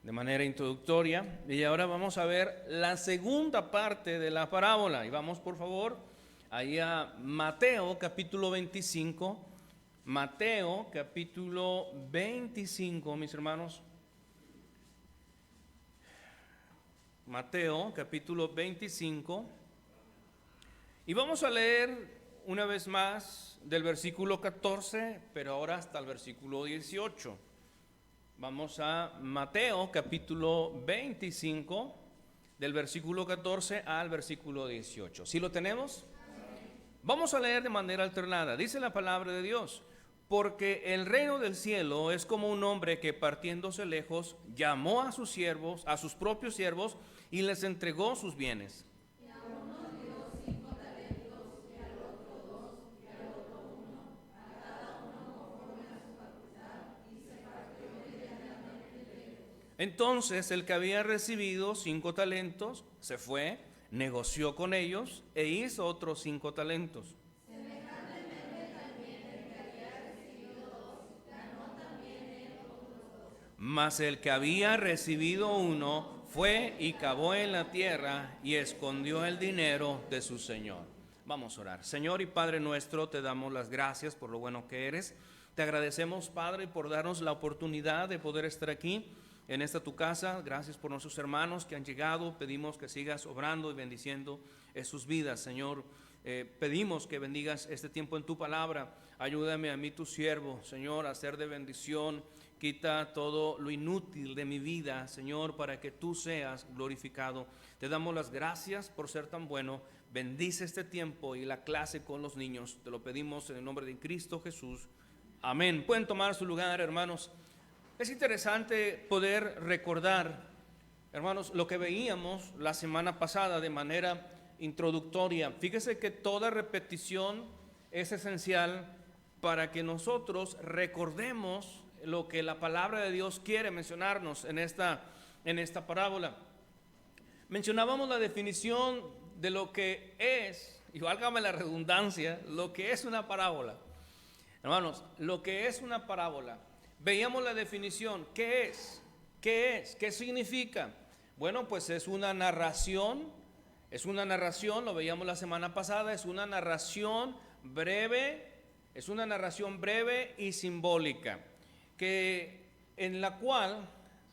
de manera introductoria, y ahora vamos a ver la segunda parte de la parábola. Y vamos, por favor, ahí a Mateo capítulo 25. Mateo capítulo 25, mis hermanos. Mateo capítulo 25. Y vamos a leer una vez más del versículo 14, pero ahora hasta el versículo 18. Vamos a Mateo capítulo 25, del versículo 14 al versículo 18. ¿Sí lo tenemos? Vamos a leer de manera alternada. Dice la palabra de Dios: porque el reino del cielo es como un hombre que, partiéndose lejos, llamó a sus siervos, a sus propios siervos, y les entregó sus bienes. Entonces el que había recibido 5 talentos se fue, negoció con ellos e hizo otros 5 talentos. Mas el que había recibido 1 fue y cavó en la tierra y escondió el dinero de su señor. Vamos a orar. Señor y Padre nuestro, te damos las gracias por lo bueno que eres. Te agradecemos, Padre, por darnos la oportunidad de poder estar aquí en esta tu casa. Gracias por nuestros hermanos que han llegado. Pedimos que sigas obrando y bendiciendo sus vidas, Señor. Pedimos que bendigas este tiempo en tu palabra. Ayúdame a mí, tu siervo, Señor, a ser de bendición. Quita todo lo inútil de mi vida, Señor, para que tú seas glorificado. Te damos las gracias por ser tan bueno. Bendice este tiempo y la clase con los niños. Te lo pedimos en el nombre de Cristo Jesús. Amén. Pueden tomar su lugar, hermanos. Es interesante poder recordar, hermanos, lo que veíamos la semana pasada de manera introductoria. Fíjese que toda repetición es esencial para que nosotros recordemos lo que la palabra de Dios quiere mencionarnos en esta parábola. Mencionábamos la definición de lo que es, y válgame la redundancia, lo que es una parábola. Hermanos, lo que es una parábola. Veíamos la definición. ¿Qué es? ¿Qué es? ¿Qué significa? Bueno, pues es una narración, lo veíamos la semana pasada, es una narración breve y simbólica, que en la cual,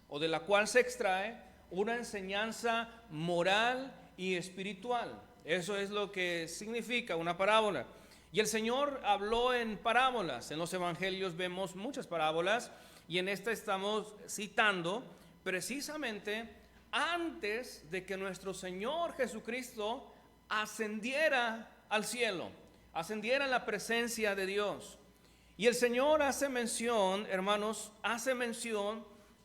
o de la cual se extrae una enseñanza moral y espiritual. Eso es lo que significa una parábola. Y el Señor habló en parábolas. En los evangelios vemos muchas parábolas, y en esta estamos citando precisamente antes de que nuestro Señor Jesucristo ascendiera al cielo, ascendiera a la presencia de Dios. Y el Señor hace mención, hermanos,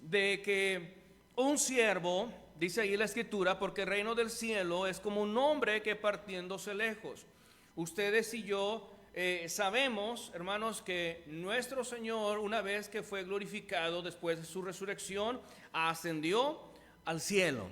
de que un siervo, dice ahí la Escritura, porque el reino del cielo es como un hombre que, partiéndose lejos. Ustedes y yo sabemos, hermanos, que nuestro Señor, una vez que fue glorificado después de su resurrección, ascendió al cielo.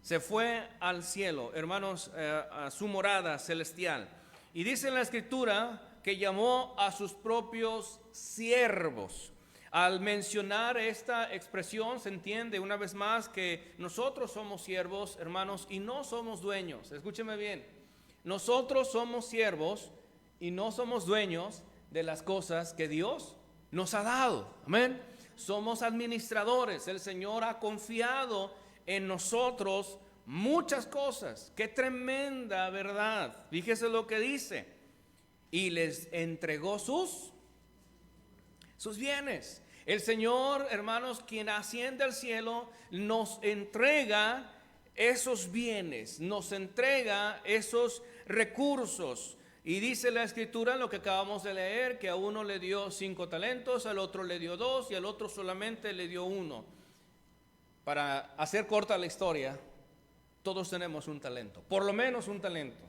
Se fue al cielo, hermanos, a su morada celestial. Y dice en la Escritura que llamó a sus propios siervos. Al mencionar esta expresión se entiende una vez más que nosotros somos siervos, hermanos, y no somos dueños. Escúcheme bien. Nosotros somos siervos y no somos dueños de las cosas que Dios nos ha dado. Amén. Somos administradores. El Señor ha confiado en nosotros muchas cosas. Qué tremenda verdad. Fíjese lo que dice. Y les entregó sus bienes. El Señor, hermanos, quien asciende al cielo, nos entrega esos bienes, nos entrega esos recursos. Y dice la Escritura, lo que acabamos de leer, que a uno le dio 5 talentos, al otro le dio 2 y al otro solamente le dio 1. Para hacer corta la historia, todos tenemos un talento, por lo menos un talento.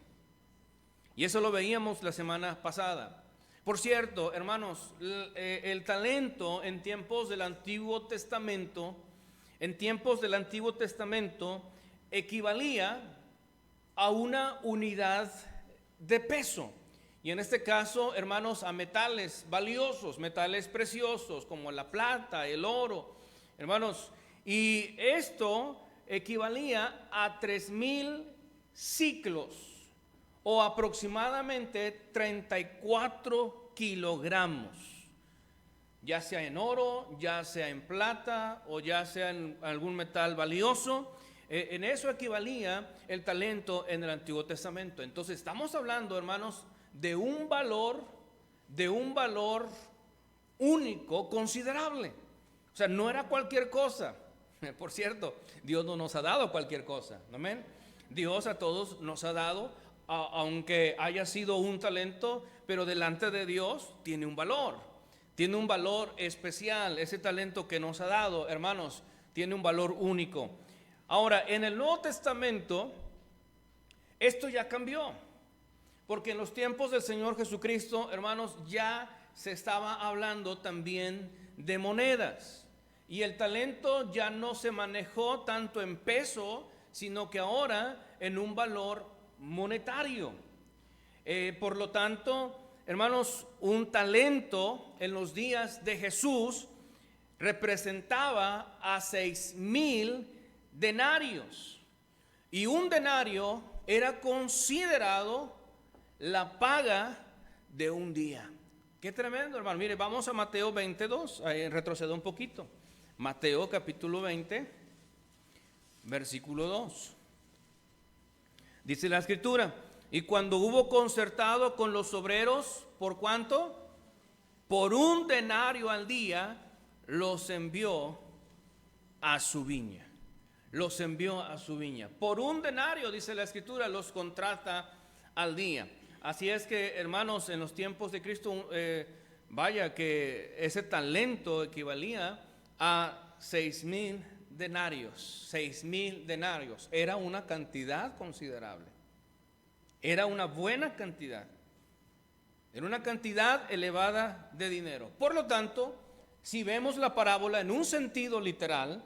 Y eso lo veíamos la semana pasada. Por cierto, hermanos, el talento en tiempos del Antiguo Testamento, equivalía a una unidad de peso. Y en este caso, hermanos, a metales valiosos, metales preciosos como la plata, el oro. Hermanos, Y esto equivalía a 3,000 ciclos o aproximadamente 34 kilogramos, ya sea en oro, ya sea en plata o ya sea en algún metal valioso. En eso equivalía el talento en el Antiguo Testamento. Entonces estamos hablando, hermanos, de un valor único, considerable. O sea, no era cualquier cosa. Por cierto, Dios no nos ha dado cualquier cosa. Amén. Dios a todos nos ha dado, aunque haya sido un talento, pero delante de Dios tiene un valor. Tiene un valor especial. Ese talento que nos ha dado, hermanos, tiene un valor único. Ahora, en el Nuevo Testamento, esto ya cambió. Porque en los tiempos del Señor Jesucristo, hermanos, ya se estaba hablando también de monedas. Y el talento ya no se manejó tanto en peso, sino que ahora en un valor monetario. Por lo tanto, hermanos, un talento en los días de Jesús representaba a 6,000 denarios. Y un denario era considerado la paga de un día. Qué tremendo, hermano. Mire, vamos a Mateo 22, retrocedo un poquito. Mateo capítulo 20, versículo 2. Dice la escritura: y cuando hubo concertado con los obreros, ¿por cuánto? Por un denario al día, los envió a su viña. Los envió a su viña. Por un denario, dice la escritura, los contrata al día. Así es que, hermanos, en los tiempos de Cristo, vaya que ese talento equivalía a 6,000 denarios. 6,000 denarios. Era una cantidad considerable. Era una buena cantidad. Era una cantidad elevada de dinero. Por lo tanto, si vemos la parábola en un sentido literal,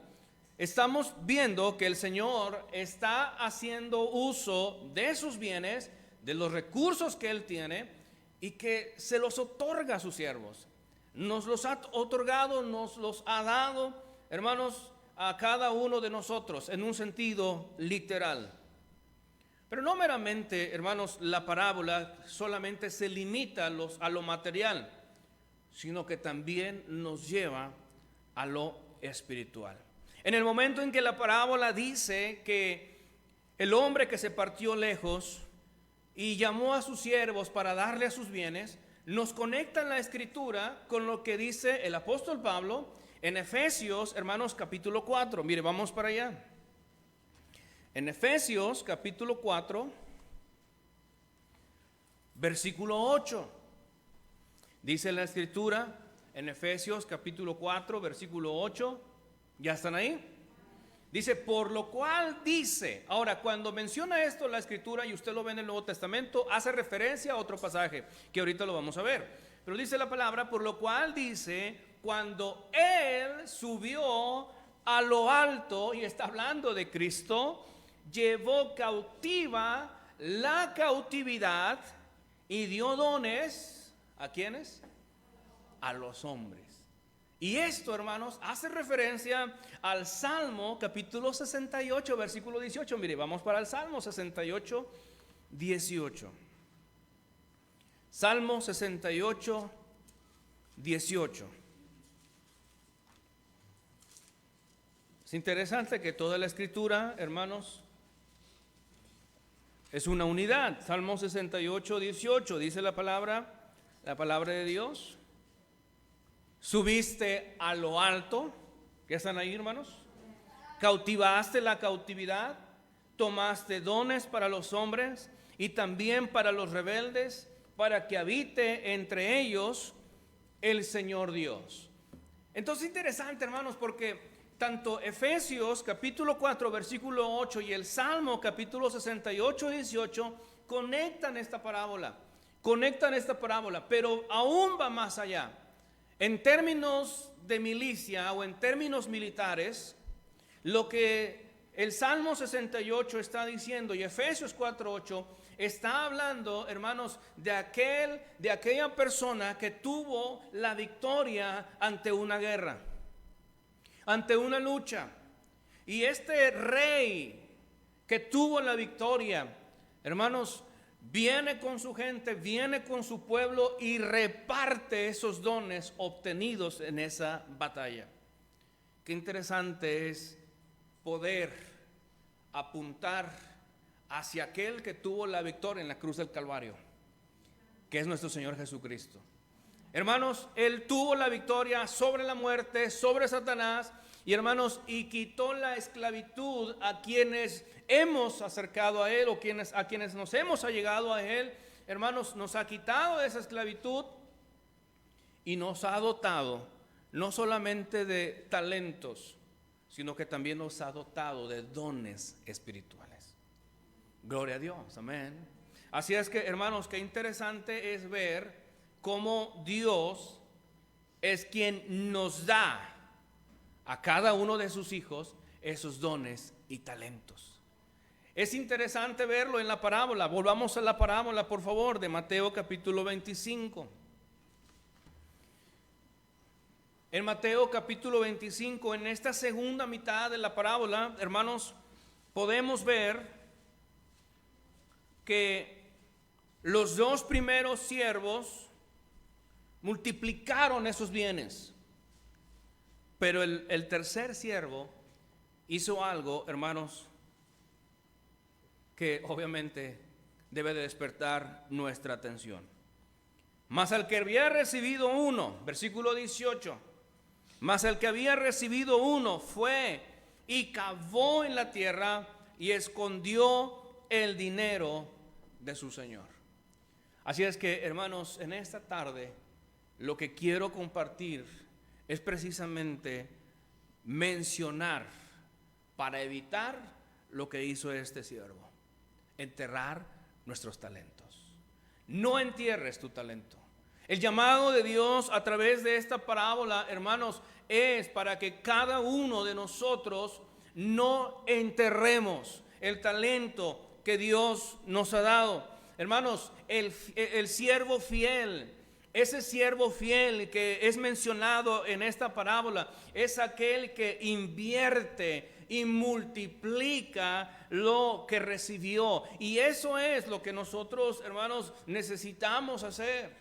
estamos viendo que el Señor está haciendo uso de sus bienes, de los recursos que Él tiene, y que se los otorga a sus siervos. Nos los ha otorgado, nos los ha dado, hermanos, a cada uno de nosotros en un sentido literal. Pero no meramente, hermanos, la parábola solamente se limita a lo material, sino que también nos lleva a lo espiritual. En el momento en que la parábola dice que el hombre que se partió lejos y llamó a sus siervos para darle a sus bienes, nos conecta en la escritura con lo que dice el apóstol Pablo en Efesios, hermanos, capítulo 4. Mire, vamos para allá. En Efesios capítulo 4, versículo 8, dice la escritura en Efesios capítulo 4, versículo 8, ¿ya están ahí? Dice, por lo cual dice, ahora cuando menciona esto la escritura, y usted lo ve en el Nuevo Testamento, hace referencia a otro pasaje que ahorita lo vamos a ver, pero dice la palabra, por lo cual dice, cuando Él subió a lo alto, y está hablando de Cristo, llevó cautiva la cautividad y dio dones, ¿a quiénes? A los hombres. Y esto, hermanos, hace referencia al Salmo capítulo 68, versículo 18. Mire, vamos para el Salmo 68, 18. Salmo 68, 18. Es interesante que toda la escritura, hermanos, es una unidad. Salmo 68, 18, dice la palabra de Dios. Subiste a lo alto, ¿ya están ahí, hermanos? Cautivaste la cautividad, tomaste dones para los hombres y también para los rebeldes, para que habite entre ellos el Señor Dios. Entonces, interesante, hermanos, porque tanto Efesios capítulo 4 versículo 8 y el Salmo capítulo 68 18 conectan esta parábola, pero aún va más allá. En términos de milicia o en términos militares, lo que el Salmo 68 está diciendo y Efesios 4:8 está hablando, hermanos, de aquella persona que tuvo la victoria ante una guerra, ante una lucha. Y este rey que tuvo la victoria, hermanos, viene con su gente, viene con su pueblo y reparte esos dones obtenidos en esa batalla. Qué interesante es poder apuntar hacia aquel que tuvo la victoria en la cruz del Calvario, que es nuestro Señor Jesucristo. Hermanos, Él tuvo la victoria sobre la muerte, sobre Satanás, y hermanos, y quitó la esclavitud a quienes hemos acercado a Él, o a quienes nos hemos allegado a Él. Hermanos, nos ha quitado de esa esclavitud y nos ha dotado no solamente de talentos, sino que también nos ha dotado de dones espirituales. Gloria a Dios, amén. Así es que, hermanos, qué interesante es ver cómo Dios es quien nos da a cada uno de sus hijos esos dones y talentos. Es interesante verlo en la parábola. Volvamos a la parábola, por favor, de Mateo capítulo 25. En Mateo capítulo 25, en esta segunda mitad de la parábola, hermanos, podemos ver que los dos primeros siervos multiplicaron esos bienes, pero el tercer siervo hizo algo, hermanos, que obviamente debe de despertar nuestra atención. Mas al que había recibido uno, versículo 18, mas el que había recibido uno fue y cavó en la tierra y escondió el dinero de su señor. Así es que, hermanos, en esta tarde lo que quiero compartir es precisamente mencionar, para evitar lo que hizo este siervo: enterrar nuestros talentos. No entierres tu talento. El llamado de Dios a través de esta parábola, hermanos, es para que cada uno de nosotros no enterremos el talento que Dios nos ha dado. Hermanos, el siervo fiel, ese siervo fiel que es mencionado en esta parábola, es aquel que invierte y multiplica lo que recibió. Y eso es lo que nosotros, hermanos, necesitamos hacer.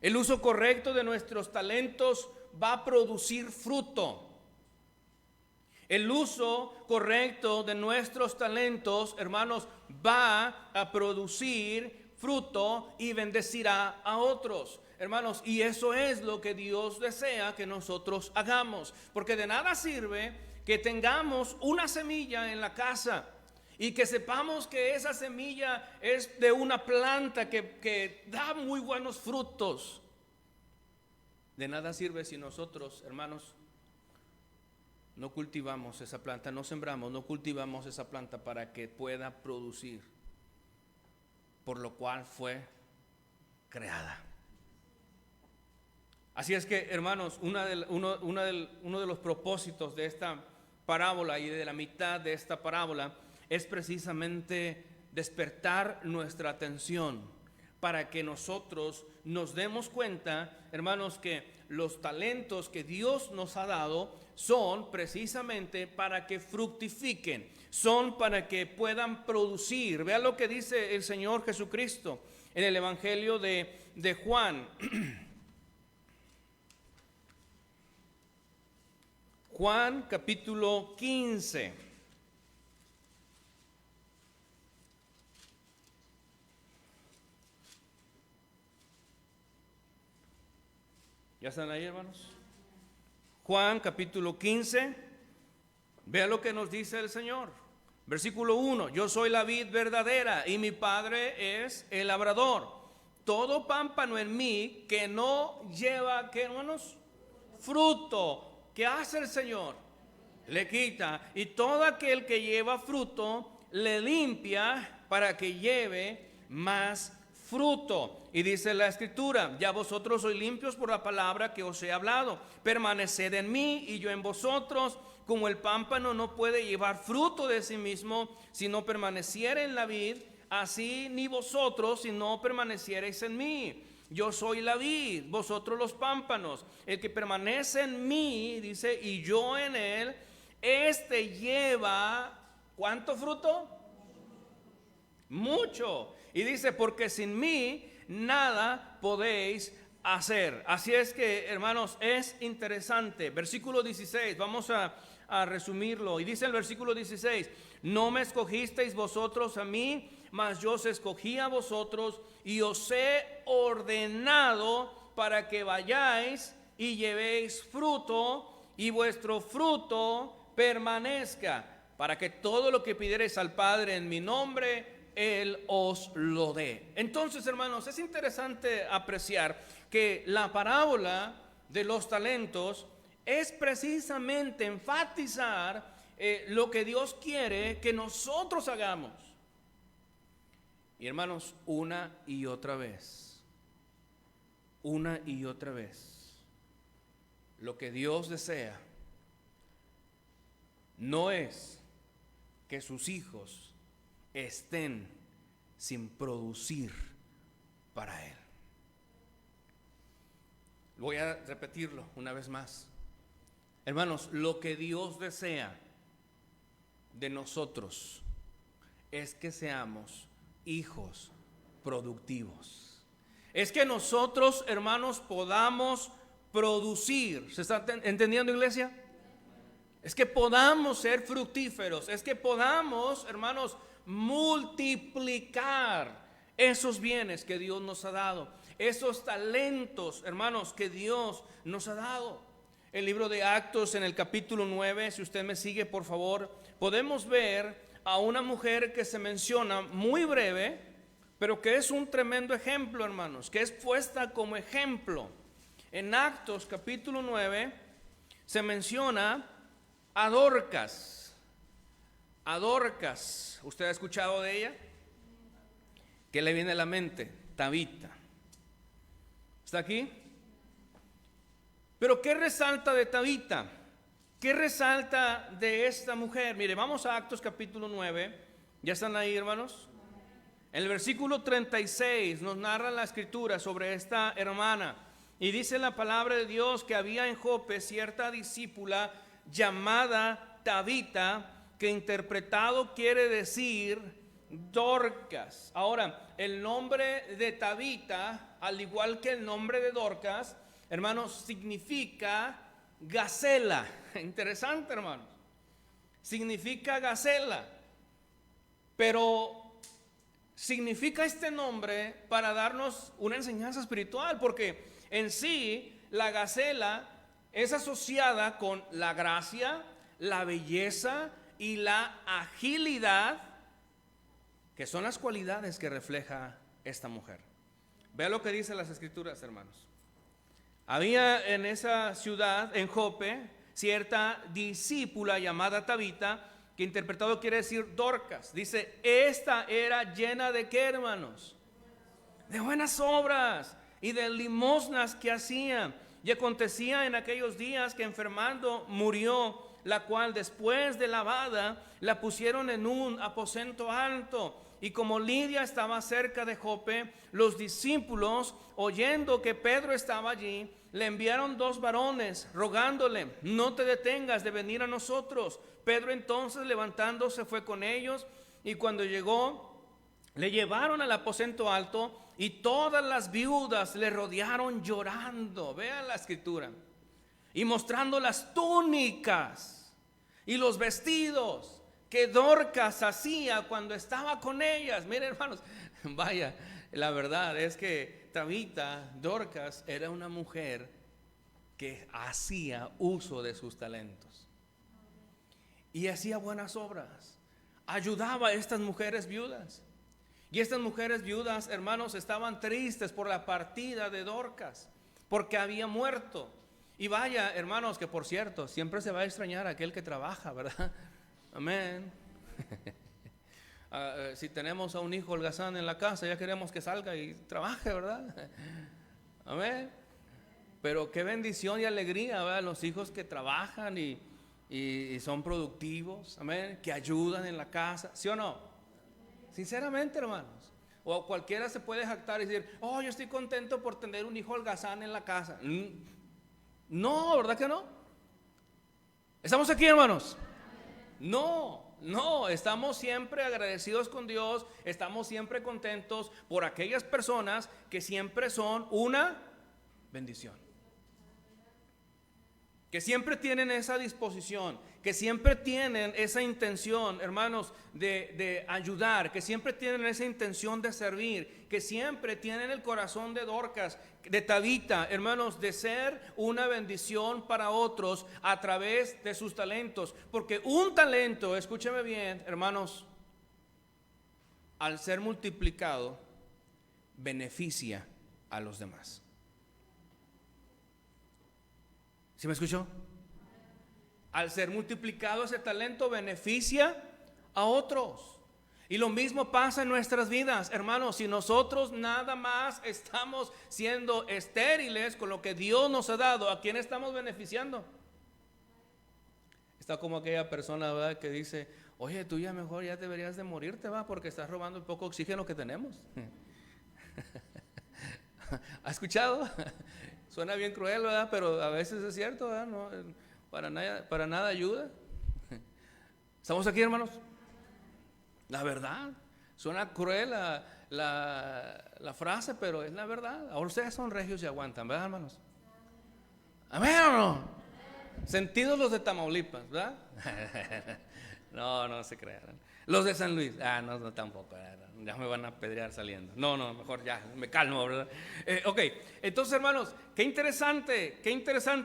El uso correcto de nuestros talentos va a producir fruto. El uso correcto de nuestros talentos, hermanos, va a producir fruto y bendecirá a otros. Hermanos, y eso es lo que Dios desea que nosotros hagamos. Porque de nada sirve que tengamos una semilla en la casa y que sepamos que esa semilla es de una planta que da muy buenos frutos. De nada sirve si nosotros, hermanos, no cultivamos esa planta, no sembramos, no cultivamos esa planta para que pueda producir, por lo cual fue creada. Así es que, hermanos, uno de los propósitos de esta parábola y de la mitad de esta parábola es precisamente despertar nuestra atención para que nosotros nos demos cuenta, hermanos, que los talentos que Dios nos ha dado son precisamente para que fructifiquen, son para que puedan producir. Vean lo que dice el Señor Jesucristo en el Evangelio de Juan. Juan capítulo 15. ¿Ya están ahí, hermanos? Juan capítulo 15. Vea lo que nos dice el Señor. Versículo 1. Yo soy la vid verdadera y mi Padre es el labrador. Todo pámpano en mí que no lleva, ¿qué, hermanos? Fruto. ¿Qué hace el Señor? Le quita. Y todo aquel que lleva fruto le limpia para que lleve más fruto. Y dice la Escritura: ya vosotros sois limpios por la palabra que os he hablado. Permaneced en mí y yo en vosotros. Como el pámpano no puede llevar fruto de sí mismo si no permaneciere en la vid, así ni vosotros si no permaneciereis en mí. Yo soy la vid, vosotros los pámpanos. El que permanece en mí, dice, y yo en él, Este lleva, ¿cuánto fruto? Mucho. Y dice, porque sin mí nada podéis hacer. Así es que, hermanos, es interesante. Versículo 16, vamos a resumirlo. Y dice el versículo 16, no me escogisteis vosotros a mí, mas yo os escogí a vosotros y os he ordenado para que vayáis y llevéis fruto y vuestro fruto permanezca, para que todo lo que pidiereis al Padre en mi nombre, Él os lo dé. Entonces, hermanos, es interesante apreciar que la parábola de los talentos es precisamente enfatizar lo que Dios quiere que nosotros hagamos. Y hermanos, una y otra vez, lo que Dios desea no es que sus hijos estén sin producir para Él. Voy a repetirlo una vez más. Hermanos, lo que Dios desea de nosotros es que seamos hijos productivos. Es que nosotros, hermanos, podamos producir. ¿Se está entendiendo, iglesia? Es que podamos ser fructíferos. Es que podamos, hermanos, multiplicar esos bienes que Dios nos ha dado, esos talentos, hermanos, que Dios nos ha dado. El libro de Actos, en el capítulo 9, si usted me sigue, por favor, podemos ver a una mujer que se menciona muy breve, pero que es un tremendo ejemplo, hermanos, que es puesta como ejemplo. En Actos capítulo 9 se menciona a Dorcas. A Dorcas, ¿usted ha escuchado de ella? ¿Qué le viene a la mente? Tabita. ¿Está aquí? Pero ¿qué resalta de Tabita? ¿Qué resalta de esta mujer? Mire, vamos a Actos capítulo 9. ¿Ya están ahí, hermanos? En el versículo 36 nos narra la escritura sobre esta hermana. Y dice la palabra de Dios que había en Jope cierta discípula llamada Tabita, que interpretado quiere decir Dorcas. Ahora, el nombre de Tabita, al igual que el nombre de Dorcas, hermanos, significa gacela. Interesante, hermanos. Significa gacela. Pero significa este nombre para darnos una enseñanza espiritual, porque en sí la gacela es asociada con la gracia, la belleza y la agilidad, que son las cualidades que refleja esta mujer. Vea lo que dicen las escrituras, hermanos. Había en esa ciudad, en Jope, cierta discípula llamada Tabita, que interpretado quiere decir Dorcas. Dice, esta era llena de ¿qué, hermanos? De buenas obras y de limosnas que hacía. Y acontecía en aquellos días que enfermando murió, la cual después de lavada la pusieron en un aposento alto. Y como Lidia estaba cerca de Jope, los discípulos, oyendo que Pedro estaba allí, le enviaron 2 varones, rogándole, no te detengas de venir a nosotros. Pedro entonces, levantándose, fue con ellos, y cuando llegó, le llevaron al aposento alto, y todas las viudas le rodearon llorando. Vean la escritura. Y mostrando las túnicas y los vestidos que Dorcas hacía cuando estaba con ellas. Miren, hermanos, vaya, la verdad es que Tabita, Dorcas, era una mujer que hacía uso de sus talentos y hacía buenas obras, ayudaba a estas mujeres viudas. Y estas mujeres viudas, hermanos, estaban tristes por la partida de Dorcas, porque había muerto. Y vaya, hermanos, que por cierto, siempre se va a extrañar a aquel que trabaja, ¿verdad? Amén. Si tenemos a un hijo holgazán en la casa, ya queremos que salga y trabaje, ¿verdad? Amén. Pero qué bendición y alegría, ¿verdad? Los hijos que trabajan y son productivos, amén, que ayudan en la casa, ¿sí o no? Sinceramente, hermanos. O cualquiera se puede jactar y decir, oh, yo estoy contento por tener un hijo holgazán en la casa. No, ¿verdad que no? ¿Estamos aquí, hermanos? No, estamos siempre agradecidos con Dios, estamos siempre contentos por aquellas personas que siempre son una bendición, que siempre tienen esa disposición, que siempre tienen esa intención, hermanos, de ayudar, que siempre tienen esa intención de servir, que siempre tienen el corazón de Dorcas, de Tabita, hermanos, de ser una bendición para otros a través de sus talentos. Porque un talento, escúcheme bien, hermanos, al ser multiplicado, beneficia a los demás. ¿Sí me escuchó? Al ser multiplicado ese talento beneficia a otros. Y lo mismo pasa en nuestras vidas, hermanos. Si nosotros nada más estamos siendo estériles con lo que Dios nos ha dado, ¿a quién estamos beneficiando? Está como aquella persona, ¿verdad?, que dice: oye, tú ya mejor ya deberías de morirte, ¿va?, porque estás robando el poco oxígeno que tenemos. ¿Ha escuchado? Suena bien cruel, ¿verdad? Pero a veces es cierto, ¿verdad? No, para nada ayuda. ¿Estamos aquí, hermanos? La verdad. Suena cruel la frase, pero es la verdad. Ahora ustedes son regios y aguantan, ¿verdad, hermanos? ¿Amén o no? Sentidos los de Tamaulipas, ¿verdad? No se crean. Los de San Luis, no tampoco, ya me van a apedrear saliendo. No, mejor ya, me calmo, ¿verdad? Ok, entonces, hermanos, qué interesante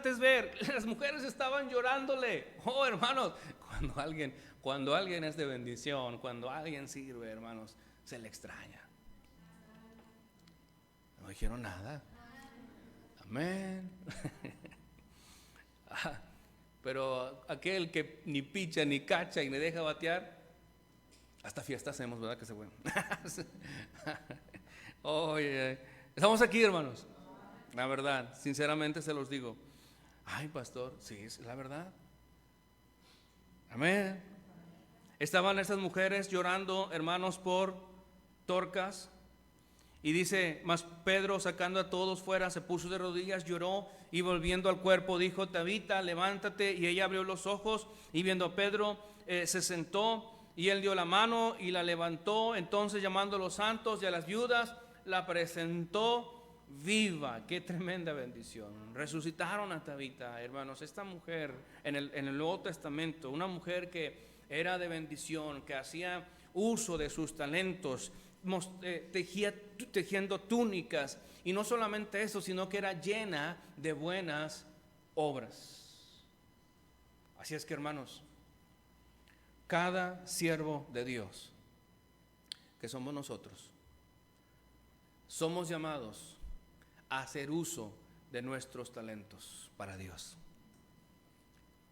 es ver, las mujeres estaban llorándole. Oh, hermanos, cuando alguien es de bendición, cuando alguien sirve, hermanos, se le extraña. No dijeron nada. Amén. Pero aquel que ni picha ni cacha y me deja batear, hasta fiesta hacemos, ¿verdad? Que se fue. Oye, estamos aquí, hermanos. La verdad, sinceramente se los digo. Ay, pastor, sí, es la verdad. Amén. Estaban estas mujeres llorando, hermanos, por Dorcas. Y dice: mas Pedro, sacando a todos fuera, se puso de rodillas, lloró, y volviendo al cuerpo dijo: Tabita, levántate. Y ella abrió los ojos, y viendo a Pedro, se sentó, y él dio la mano y la levantó. Entonces, llamando a los santos y a las viudas, la presentó viva. Qué tremenda bendición. Resucitaron a Tabita, hermanos. Esta mujer en el Nuevo Testamento, una mujer que era de bendición, que hacía uso de sus talentos, tejiendo túnicas, y no solamente eso, sino que era llena de buenas obras. Así es que, hermanos, cada siervo de Dios que somos nosotros, somos llamados a hacer uso de nuestros talentos para Dios.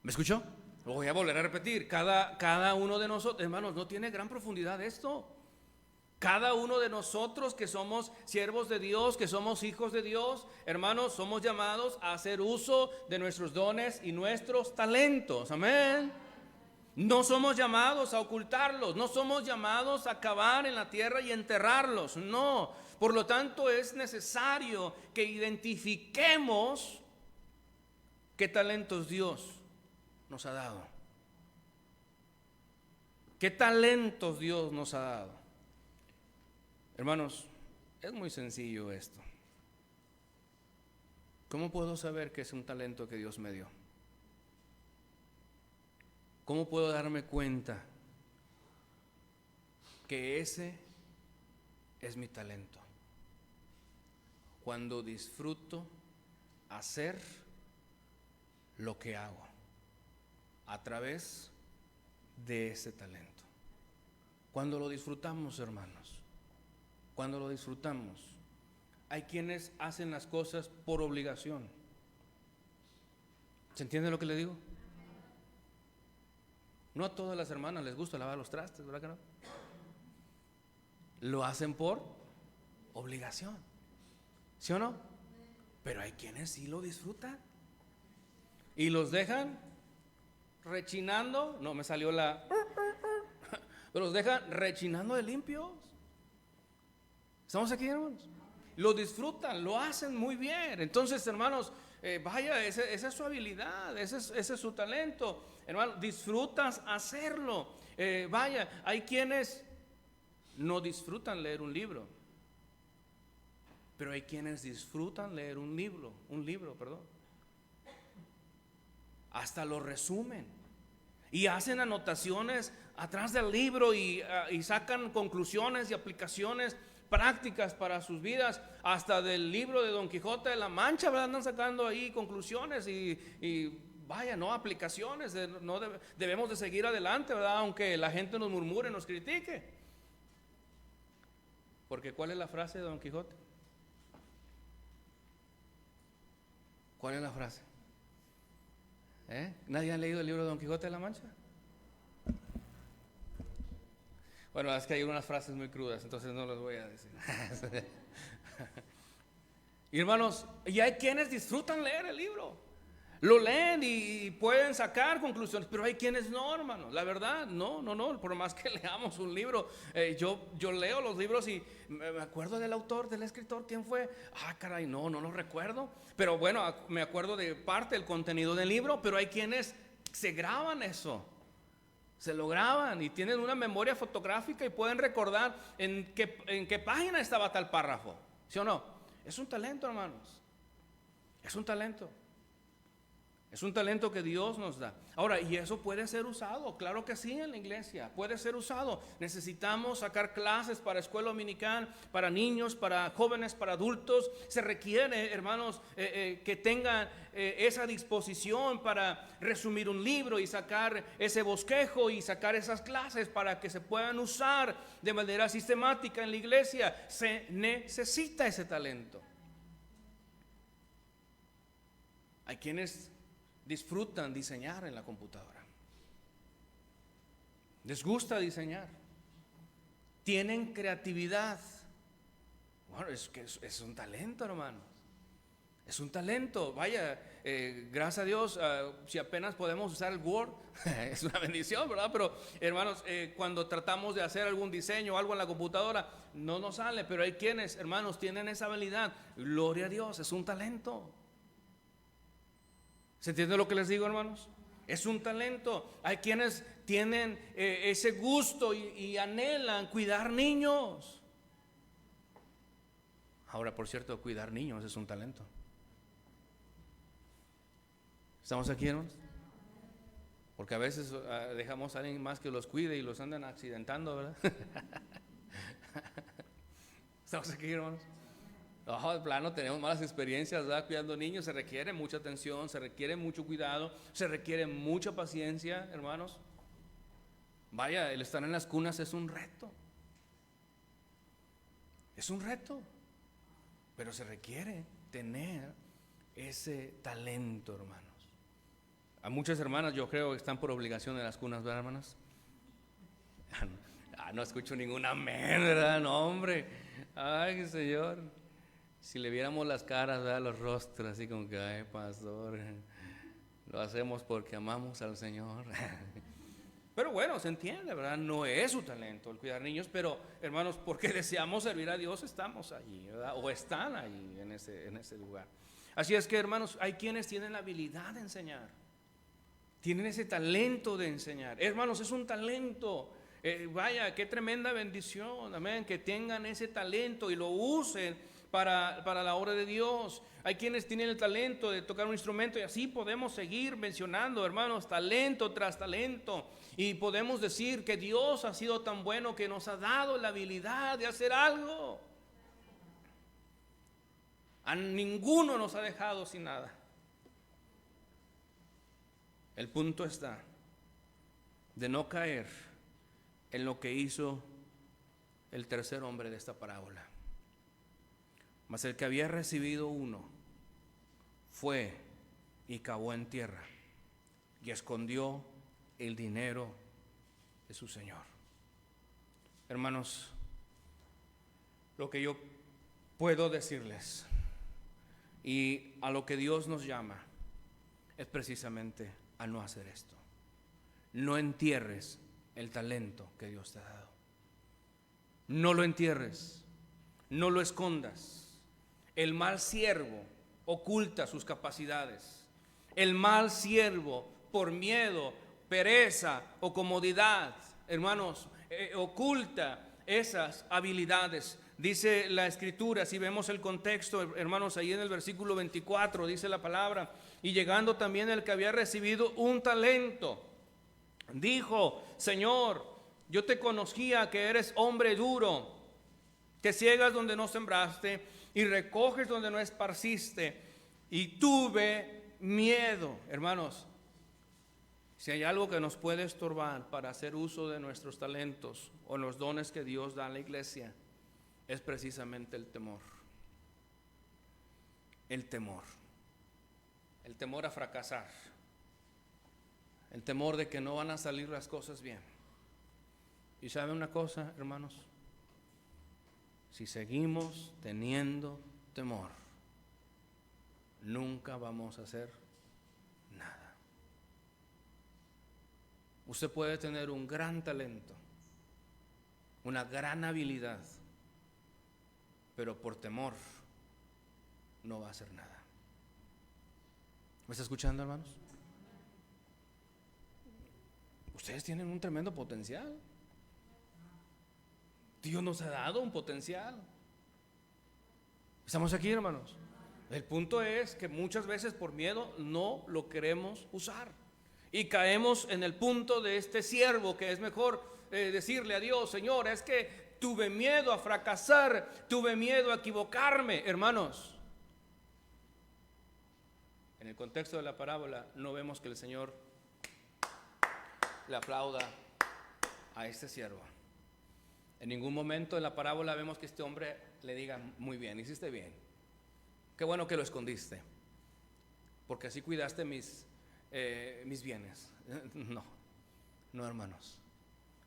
¿Me escuchó? Lo voy a volver a repetir. Cada uno de nosotros, hermanos, no tiene gran profundidad esto. Cada uno de nosotros que somos siervos de Dios, que somos hijos de Dios, hermanos, somos llamados a hacer uso de nuestros dones y nuestros talentos. Amén. No somos llamados a ocultarlos, no somos llamados a cavar en la tierra y enterrarlos, no. Por lo tanto, es necesario que identifiquemos qué talentos Dios nos ha dado. ¿Qué talentos Dios nos ha dado? Hermanos, es muy sencillo esto. ¿Cómo puedo saber que es un talento que Dios me dio? ¿Cómo puedo darme cuenta que ese es mi talento? Cuando disfruto hacer lo que hago a través de ese talento. Cuando lo disfrutamos, hermanos. Cuando lo disfrutamos. Hay quienes hacen las cosas por obligación. ¿Se entiende lo que le digo? No a todas las hermanas les gusta lavar los trastes, ¿verdad que no? Lo hacen por obligación, ¿sí o no? Pero hay quienes sí lo disfrutan y los dejan rechinando. No me salió pero los dejan rechinando de limpios. ¿Estamos aquí, hermanos? Lo disfrutan, lo hacen muy bien. Entonces, hermanos, vaya, esa es su habilidad, ese es su talento. Hermano, disfrutas hacerlo. Vaya, hay quienes no disfrutan leer un libro, pero hay quienes disfrutan leer un libro, perdón. Hasta lo resumen y hacen anotaciones atrás del libro y sacan conclusiones y aplicaciones prácticas para sus vidas. Hasta del libro de Don Quijote de la Mancha, ¿verdad? Andan sacando ahí conclusiones y vaya, no, aplicaciones. Debemos de seguir adelante, ¿verdad? Aunque la gente nos murmure, nos critique. Porque ¿cuál es la frase de Don Quijote? ¿Cuál es la frase? ¿Nadie ha leído el libro de Don Quijote de la Mancha? Bueno, es que hay unas frases muy crudas, entonces no las voy a decir. Y hermanos, y hay quienes disfrutan leer el libro, lo leen y pueden sacar conclusiones, pero hay quienes no, hermanos. La verdad, no, por más que leamos un libro, yo leo los libros y me acuerdo del autor, del escritor, ¿quién fue? Caray, no lo recuerdo, pero bueno, me acuerdo de parte del contenido del libro. Pero hay quienes se graban eso, se lo graban y tienen una memoria fotográfica y pueden recordar en qué página estaba tal párrafo, ¿sí o no? Es un talento, hermanos, es un talento. Es un talento que Dios nos da. Ahora, y eso puede ser usado, claro que sí, en la iglesia, puede ser usado. Necesitamos sacar clases para escuela dominical, para niños, para jóvenes, para adultos. Se requiere, hermanos, que tengan esa disposición para resumir un libro y sacar ese bosquejo y sacar esas clases para que se puedan usar de manera sistemática en la iglesia. Se necesita ese talento. Hay quienes disfrutan diseñar en la computadora, les gusta diseñar, tienen creatividad. Bueno, es un talento, hermanos, es un talento. Vaya, gracias a Dios, si apenas podemos usar el Word, es una bendición, ¿verdad? Pero hermanos, cuando tratamos de hacer algún diseño o algo en la computadora, no nos sale. Pero hay quienes, hermanos, tienen esa habilidad. Gloria a Dios, es un talento. ¿Se entiende lo que les digo, hermanos? Es un talento. Hay quienes tienen ese gusto y anhelan cuidar niños. Ahora, por cierto, cuidar niños es un talento. ¿Estamos aquí, hermanos? Porque a veces dejamos a alguien más que los cuide y los andan accidentando, ¿verdad? ¿Estamos aquí, hermanos? De plano tenemos malas experiencias, ¿verdad? Cuidando niños. Se requiere mucha atención, se requiere mucho cuidado, se requiere mucha paciencia, hermanos. Vaya, el estar en las cunas es un reto. Es un reto. Pero se requiere tener ese talento, hermanos. A muchas hermanas yo creo que están por obligación en las cunas, ¿verdad, hermanas? No escucho ningún amén, ¿verdad? No, hombre. Ay, Señor. Si le viéramos las caras, ¿verdad? Los rostros, así como que, ay, pastor, lo hacemos porque amamos al Señor. Pero bueno, se entiende, ¿verdad? No es su talento el cuidar niños, pero hermanos, porque deseamos servir a Dios, estamos allí, ¿verdad? O están allí en ese lugar. Así es que, hermanos, hay quienes tienen la habilidad de enseñar, tienen ese talento de enseñar. Hermanos, es un talento. Vaya, qué tremenda bendición, amén, que tengan ese talento y lo usen para la obra de Dios. Hay quienes tienen el talento de tocar un instrumento y así podemos seguir mencionando, hermanos, talento tras talento. Y podemos decir que Dios ha sido tan bueno que nos ha dado la habilidad de hacer algo. A ninguno nos ha dejado sin nada. El punto está de no caer en lo que hizo el tercer hombre de esta parábola. Mas el que había recibido uno fue y cavó en tierra y escondió el dinero de su señor. Hermanos, lo que yo puedo decirles y a lo que Dios nos llama es precisamente a no hacer esto. No entierres el talento que Dios te ha dado. No lo entierres, no lo escondas. El mal siervo oculta sus capacidades. El mal siervo, por miedo, pereza o comodidad, hermanos, oculta esas habilidades. Dice la escritura, si vemos el contexto, hermanos, ahí en el versículo 24 dice la palabra: y llegando también el que había recibido un talento, dijo: Señor, yo te conocía que eres hombre duro, que ciegas donde no sembraste y recoges donde no esparciste, y tuve miedo. Hermanos, si hay algo que nos puede estorbar para hacer uso de nuestros talentos o los dones que Dios da a la iglesia, es precisamente el temor. El temor a fracasar, el temor de que no van a salir las cosas bien. Y sabe una cosa, hermanos, si seguimos teniendo temor, nunca vamos a hacer nada. Usted puede tener un gran talento, una gran habilidad, pero por temor no va a hacer nada. ¿Me está escuchando, hermanos? Ustedes tienen un tremendo potencial. Dios nos ha dado un potencial. Estamos aquí, hermanos. El punto es que muchas veces por miedo no lo queremos usar. Y caemos en el punto de este siervo, que es mejor decirle a Dios: Señor, es que tuve miedo a fracasar, tuve miedo a equivocarme. Hermanos, en el contexto de la parábola no vemos que el Señor le aplauda a este siervo. En ningún momento en la parábola vemos que este hombre le diga: muy bien, hiciste bien, qué bueno que lo escondiste, porque así cuidaste mis bienes. No, hermanos.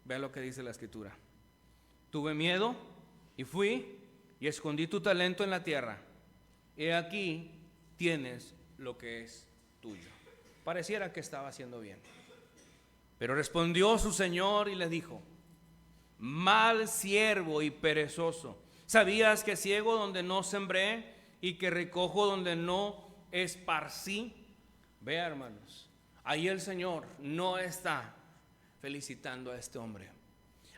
Vean lo que dice la escritura: tuve miedo y fui y escondí tu talento en la tierra. He aquí tienes lo que es tuyo. Pareciera que estaba haciendo bien. Pero respondió su señor y le dijo: mal siervo y perezoso, ¿sabías que ciego donde no sembré y que recojo donde no esparcí? Vea, hermanos, ahí el Señor no está felicitando a este hombre.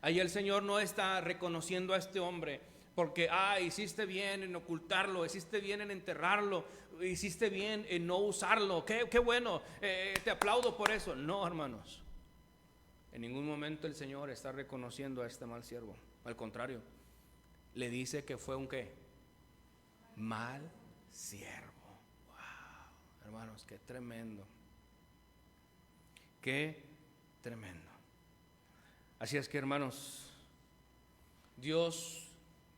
Ahí el Señor no está reconociendo a este hombre porque hiciste bien en ocultarlo, hiciste bien en enterrarlo, hiciste bien en no usarlo, qué bueno, te aplaudo por eso. No, hermanos, en ningún momento el Señor está reconociendo a este mal siervo. Al contrario, le dice que fue un ¿qué? Mal siervo. Wow, hermanos, qué tremendo. Qué tremendo. Así es que, hermanos, Dios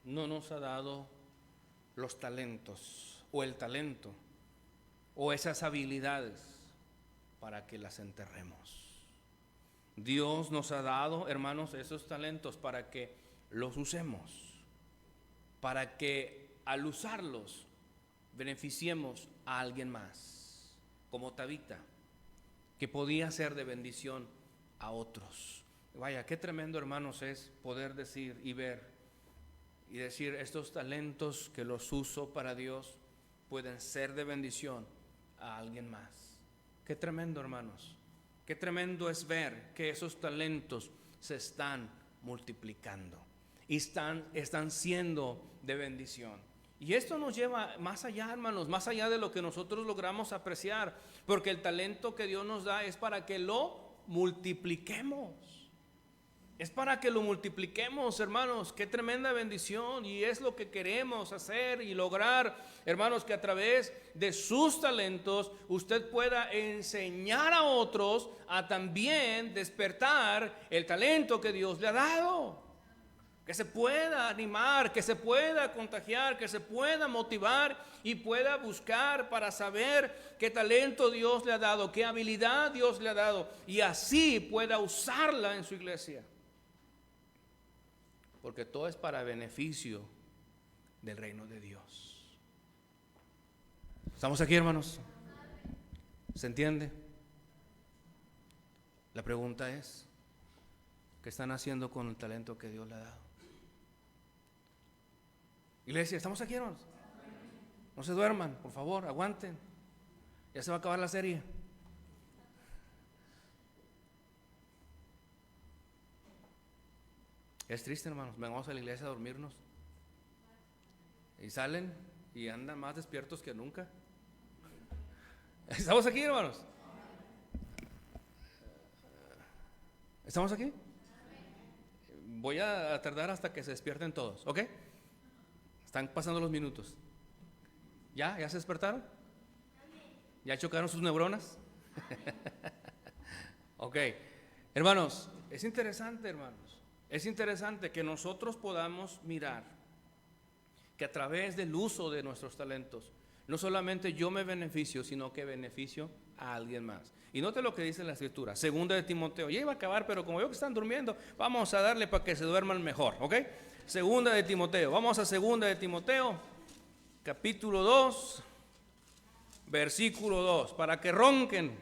no nos ha dado los talentos o el talento o esas habilidades para que las enterremos. Dios nos ha dado, hermanos, esos talentos para que los usemos, para que al usarlos beneficiemos a alguien más, como Tabita, que podía ser de bendición a otros. Vaya, qué tremendo, hermanos, es poder decir y ver y decir: estos talentos que los uso para Dios pueden ser de bendición a alguien más. Qué tremendo, hermanos. Qué tremendo es ver que esos talentos se están multiplicando y están siendo de bendición. Y esto nos lleva más allá, hermanos, más allá de lo que nosotros logramos apreciar, porque el talento que Dios nos da es para que lo multipliquemos. Es para que lo multipliquemos, hermanos. Qué tremenda bendición. Y es lo que queremos hacer y lograr, hermanos, que a través de sus talentos usted pueda enseñar a otros a también despertar el talento que Dios le ha dado. Que se pueda animar, que se pueda contagiar, que se pueda motivar y pueda buscar para saber qué talento Dios le ha dado, qué habilidad Dios le ha dado, y así pueda usarla en su iglesia. Porque todo es para beneficio del reino de Dios. ¿Estamos aquí, hermanos? ¿Se entiende? La pregunta es: ¿qué están haciendo con el talento que Dios le ha dado? Iglesia, ¿estamos aquí, hermanos? No se duerman, por favor, aguanten. Ya se va a acabar la serie. Es triste, hermanos. Vengamos a la iglesia a dormirnos. Y salen y andan más despiertos que nunca. ¿Estamos aquí, hermanos? ¿Estamos aquí? Voy a tardar hasta que se despierten todos, ¿ok? Están pasando los minutos. ¿Ya? ¿Ya se despertaron? ¿Ya chocaron sus neuronas? Ok. Hermanos, es interesante, hermanos. Es interesante que nosotros podamos mirar que a través del uso de nuestros talentos, no solamente yo me beneficio, sino que beneficio a alguien más. Y note lo que dice la escritura, segunda de Timoteo. Ya iba a acabar, pero como veo que están durmiendo, vamos a darle para que se duerman mejor, ¿ok? Segunda de Timoteo. Vamos a segunda de Timoteo, capítulo 2, versículo 2, para que ronquen.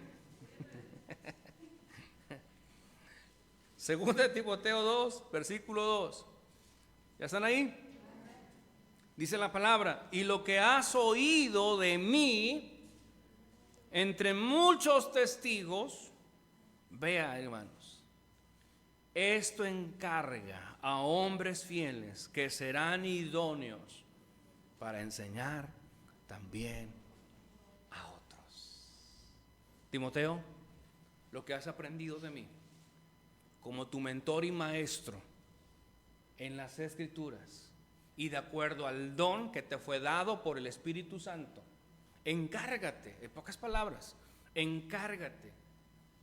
Segunda de Timoteo 2, versículo 2. ¿Ya están ahí? Dice la palabra: y lo que has oído de mí entre muchos testigos, vea, hermanos, esto encarga a hombres fieles que serán idóneos para enseñar también a otros. Timoteo, lo que has aprendido de mí como tu mentor y maestro en las Escrituras y de acuerdo al don que te fue dado por el Espíritu Santo, encárgate, en pocas palabras, encárgate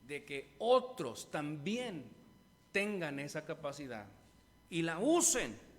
de que otros también tengan esa capacidad y la usen.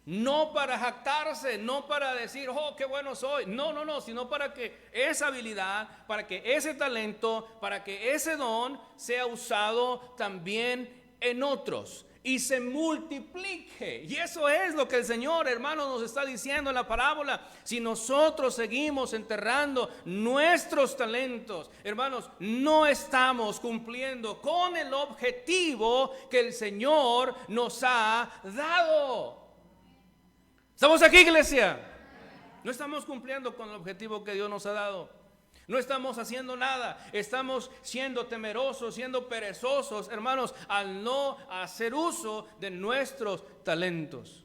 No para jactarse, no para decir, oh, qué bueno soy. No, sino para que esa habilidad, para que ese talento, para que ese don sea usado también en otros y se multiplique. Y eso es lo que el Señor, hermano, nos está diciendo en la parábola. Si nosotros seguimos enterrando nuestros talentos, hermanos, no estamos cumpliendo con el objetivo que el Señor nos ha dado. ¿Estamos aquí, iglesia? No estamos cumpliendo con el objetivo que Dios nos ha dado. No estamos haciendo nada. Estamos siendo temerosos, siendo perezosos, hermanos, al no hacer uso de nuestros talentos.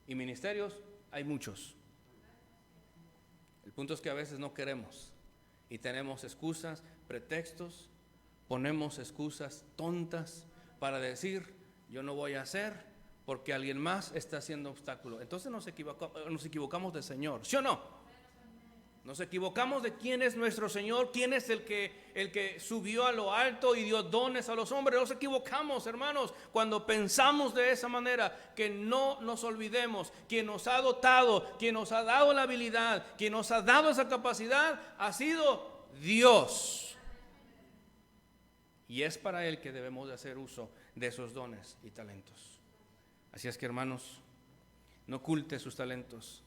Y ministerios hay muchos. El punto es que a veces no queremos y tenemos excusas, pretextos, ponemos excusas tontas para decir, yo no voy a hacer porque alguien más está haciendo obstáculo. Entonces nos equivocamos del Señor, ¿sí o no? Nos equivocamos de quién es nuestro Señor, quién es el que subió a lo alto y dio dones a los hombres. Nos equivocamos, hermanos, cuando pensamos de esa manera. Que no nos olvidemos, quien nos ha dotado, quien nos ha dado la habilidad, quien nos ha dado esa capacidad, ha sido Dios. Y es para Él que debemos de hacer uso de esos dones y talentos. Así es que, hermanos, no oculte sus talentos,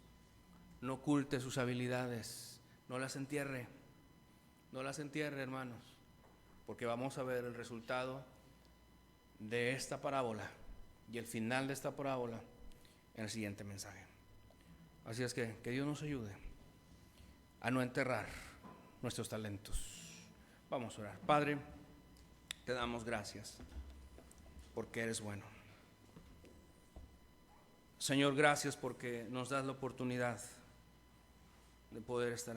no oculte sus habilidades, no las entierre, hermanos, porque vamos a ver el resultado de esta parábola y el final de esta parábola en el siguiente mensaje. Así es que Dios nos ayude a no enterrar nuestros talentos. Vamos a orar. Padre, te damos gracias porque eres bueno. Señor, gracias porque nos das la oportunidad de poder estar